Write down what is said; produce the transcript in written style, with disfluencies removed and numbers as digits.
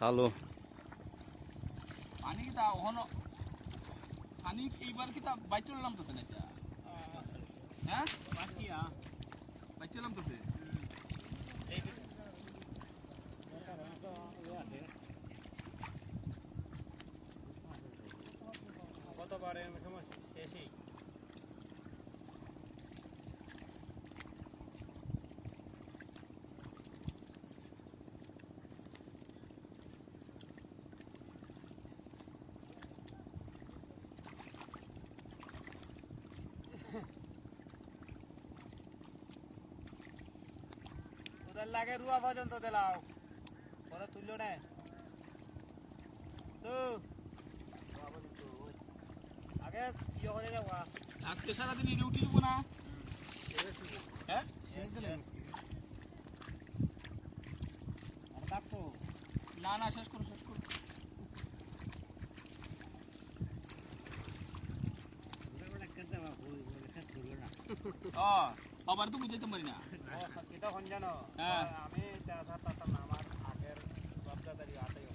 চালু পানি কি তা ওখানে পানি এইবার কি তা বাইর চললাম তো না হ্যাঁ বাইর চললাম তো কতবারে সময় শেষই তোদের লাগে রুয়া পর্যন্ত দিলাও পরে তুললো না তো আগে ইয়ে করে যাওয়া আজকে সারাদিন এই ডিউটি দিব না হ্যাঁ আর কাটতো না না শেষ করো আবার তো বুঝাইতে পারি না এটা জানো হ্যাঁ আমি আমার আগের 14 তারিখ 8